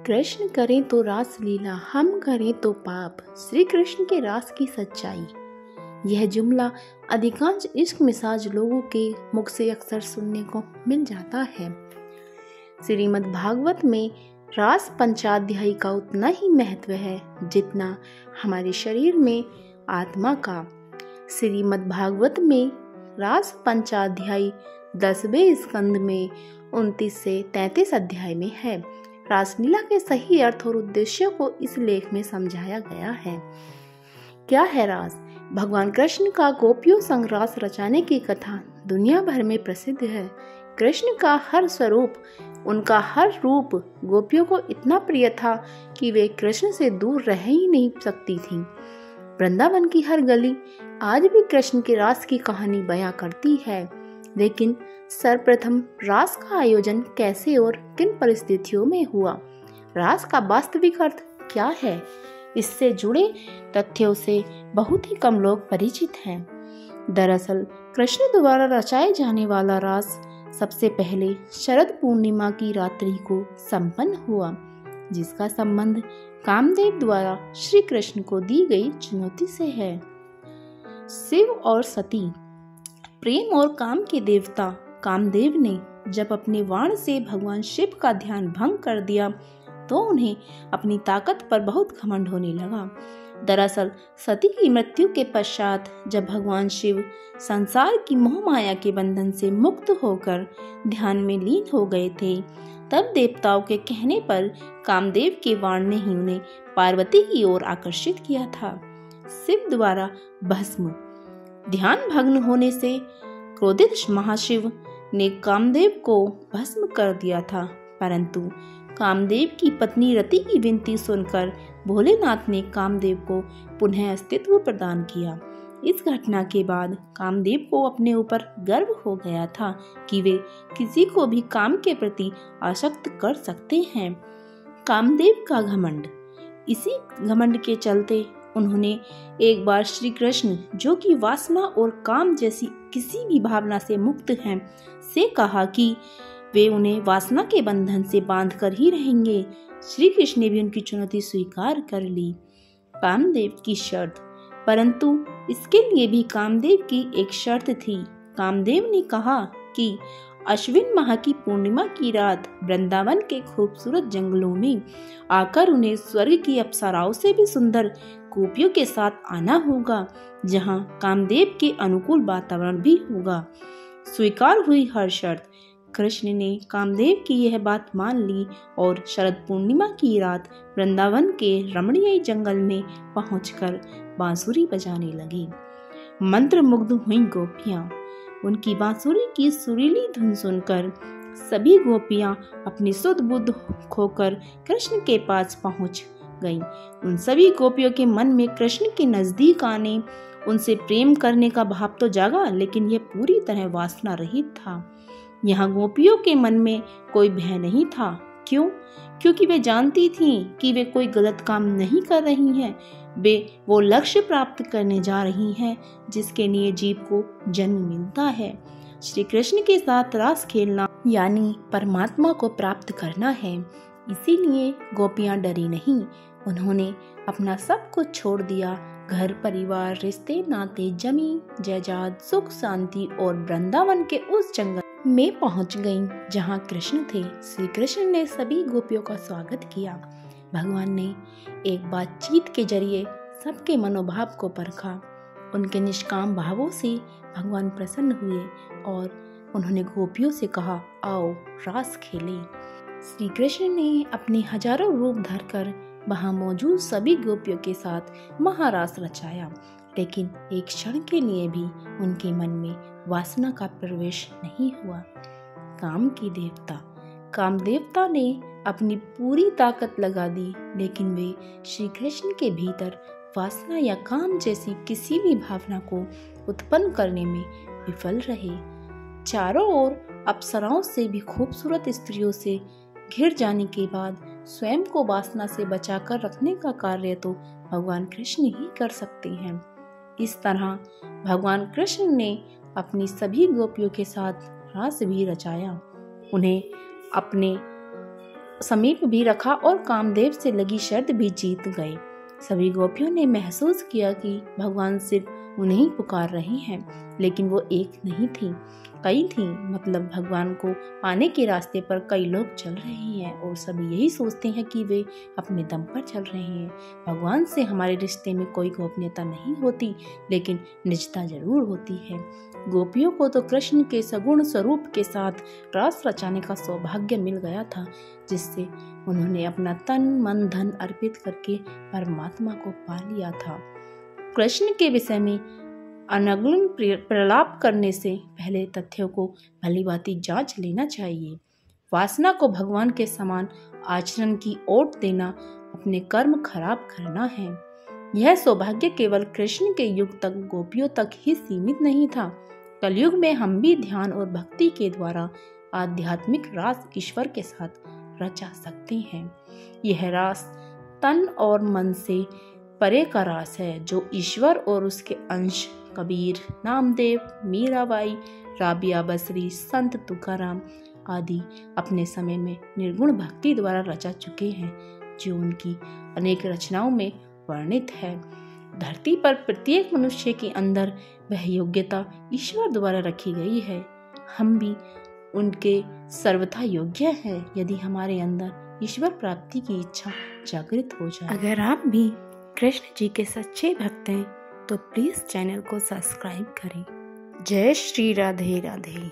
कृष्ण करें तो रास लीला, हम करें तो पाप, श्री कृष्ण के रास की सच्चाई। यह जुमला अधिकांश इश्क मिजाज लोगों के मुख से अक्सर सुनने को मिल जाता है। श्रीमद् भागवत में रास पंचाध्यायी का उतना ही महत्व है जितना हमारे शरीर में आत्मा का। श्रीमद् भागवत में रास पंचाध्यायी 10वें स्कंद में 29 से 33 अध्याय में है। रासलीला के सही अर्थ और उद्देश्य को इस लेख में समझाया गया है। क्या है रास? भगवान कृष्ण का गोपियों संग रास रचाने की कथा दुनिया भर में प्रसिद्ध है। कृष्ण का हर स्वरूप, उनका हर रूप गोपियों को इतना प्रिय था कि वे कृष्ण से दूर रह ही नहीं सकती थीं। वृंदावन की हर गली आज भी कृष्ण के रास की कहानी बयां करती है। लेकिन सर्वप्रथम रास का आयोजन कैसे और किन परिस्थितियों में हुआ? रास का वास्तविक अर्थ क्या है? इससे जुड़े तथ्यों से बहुत ही कम लोग परिचित हैं। दरअसल कृष्ण द्वारा रचाए जाने वाला रास सबसे पहले शरद पूर्णिमा की रात्रि को संपन्न हुआ, जिसका संबंध कामदेव द्वारा श्री कृष्ण को दी गई चुनौती से है। शिव और सती, प्रेम और काम के देवता कामदेव ने जब अपने बाण से भगवान शिव का ध्यान भंग कर दिया तो उन्हें अपनी ताकत पर बहुत घमंड होने लगा। दरअसल सती की मृत्यु के पश्चात जब भगवान शिव संसार की मोह माया के बंधन से मुक्त होकर ध्यान में लीन हो गए थे, तब देवताओं के कहने पर कामदेव के बाण ने ही उन्हें पार्वती की ओर आकर्षित किया था। शिव द्वारा भस्म, ध्यान भग्न होने से क्रोधित महाशिव ने कामदेव को भस्म कर दिया था, परंतु कामदेव की पत्नी रति की विनती सुनकर भोलेनाथ ने कामदेव को पुनः अस्तित्व प्रदान किया। इस घटना के बाद कामदेव को अपने ऊपर गर्व हो गया था कि वे किसी को भी काम के प्रति आसक्त कर सकते हैं। कामदेव का घमंड, इसी घमंड के चलते उन्होंने एक बार श्री कृष्ण, जो कि वासना और काम जैसी किसी भी भावना से मुक्त हैं, से कहा कि वे उन्हें वासना के बंधन से बांधकर ही रहेंगे। श्री कृष्ण ने भी उनकी चुनौती स्वीकार कर ली। कामदेव की शर्त, परंतु इसके लिए भी कामदेव की एक शर्त थी। कामदेव ने कहा कि अश्विन माह की पूर्णिमा की रात वृंदावन के खूबसूरत जंगलों में आकर उन्हें स्वर्ग की अप्सराओं से भी सुंदर गोपियों के साथ आना होगा, जहां कामदेव के अनुकूल वातावरण भी होगा। स्वीकार हुई हर शर्त। कृष्ण ने कामदेव की यह बात मान ली और शरद पूर्णिमा की रात वृंदावन के रमणीय जंगल में पहुंचकर बांसुरी बजाने लगी। मंत्रमुग्ध हुई गोपियां। उनकी बांसुरी की सुरीली धुन सुनकर सभी गोपियां अपनी सुध बुध खोकर कृष्ण के पास पहुंच गईं। उन सभी गोपियों के मन में कृष्ण के नजदीक आने, उनसे प्रेम करने का भाव तो जागा, लेकिन यह पूरी तरह वासना रहित था। यहाँ गोपियों के मन में कोई भय नहीं था। क्यों? क्योंकि वे जानती थीं कि वे कोई गलत काम नहीं कर रही हैं। वे वो लक्ष्य प्राप्त करने जा रही हैं जिसके लिए जीव को जन्म मिलता है। श्री कृष्ण के साथ रास खेलना यानी परमात्मा को प्राप्त करना है। इसीलिए गोपियां डरी नहीं। उन्होंने अपना सब कुछ छोड़ दिया। घर परिवार, रिश्ते नाते, जमी जायदाद, सुख शांति और वृंदावन के उस जंगल में पहुंच गईं जहां कृष्ण थे। श्री कृष्ण ने सभी गोपियों का स्वागत किया। भगवान ने एक बातचीत के जरिए सबके मनोभाव को परखा। उनके निष्काम भावों से भगवान प्रसन्न हुए और उन्होंने गोपियों से कहा, आओ रास खेलें। श्री कृष्ण ने अपने हजारों रूप धरकर वहां मौजूद सभी गोपियों के साथ महारास रचाया, लेकिन एक क्षण के लिए भी उनके मन में वासना का प्रवेश नहीं हुआ। काम की देवता, कामदेवता ने अपनी पूरी ताकत लगा दी, लेकिन वे श्री कृष्ण के भीतर वासना या काम जैसी किसी भी भावना को उत्पन्न करने में विफल रहे। चारों ओर अप्सराओं से भी खूबसूरत स्त्रियों से घिर जाने के बाद स्वयं को वासना से बचाकर रखने का कार्य तो भगवान कृष्ण ही कर सकते हैं। इस तरह भगवान कृष्ण ने अपनी सभी गोपियों के साथ रास भी रचाया। उन्हें अपने समीप भी रखा और कामदेव से लगी शर्त भी जीत गए। सभी गोपियों ने महसूस किया कि भगवान सिर्फ उन्हें ही पुकार रहे हैं, लेकिन वो एक नहीं थी, कई थी। मतलब भगवान को पाने के रास्ते पर कई लोग चल रहे हैं और सभी यही सोचते हैं कि वे अपने दम पर चल रहे हैं। भगवान से हमारे रिश्ते में कोई गोपनीयता नहीं होती, लेकिन निजता जरूर होती है। गोपियों को तो कृष्ण के सगुण स्वरूप के साथ रास रचाने का सौभाग्य मिल गया था, जिससे उन्होंने अपना तन मन धन अर्पित करके परमात्मा को पा लिया था। कृष्ण के विषय में अनगुण प्रलाप करने से पहले तथ्यों को भलीभांति जांच लेना चाहिए। वासना को भगवान के समान आचरण की ओट देना अपने कर्म खराब करना है। यह सौभाग्य केवल कृष्ण के युग तक गोपियों तक ही सीमित नहीं था। कलयुग में हम भी ध्यान और भक्ति के द्वारा आध्यात्मिक रास ईश्वर के साथ रचा सकते हैं। यह रास तन और मन से परे का रास है, जो ईश्वर और उसके अंश कबीर, नामदेव, मीराबाई, राबिया बसरी, संत तुकाराम आदि अपने समय में निर्गुण भक्ति द्वारा रचा चुके हैं, जो उनकी अनेक रचनाओं में वर्णित है। धरती पर प्रत्येक मनुष्य के अंदर वह योग्यता ईश्वर द्वारा रखी गई है। हम भी उनके सर्वथा योग्य हैं, यदि हमारे अंदर ईश्वर प्राप्ति की इच्छा जागृत हो जाए। अगर आप भी कृष्ण जी के सच्चे भक्त हैं तो प्लीज चैनल को सब्सक्राइब करें। जय श्री राधे राधे।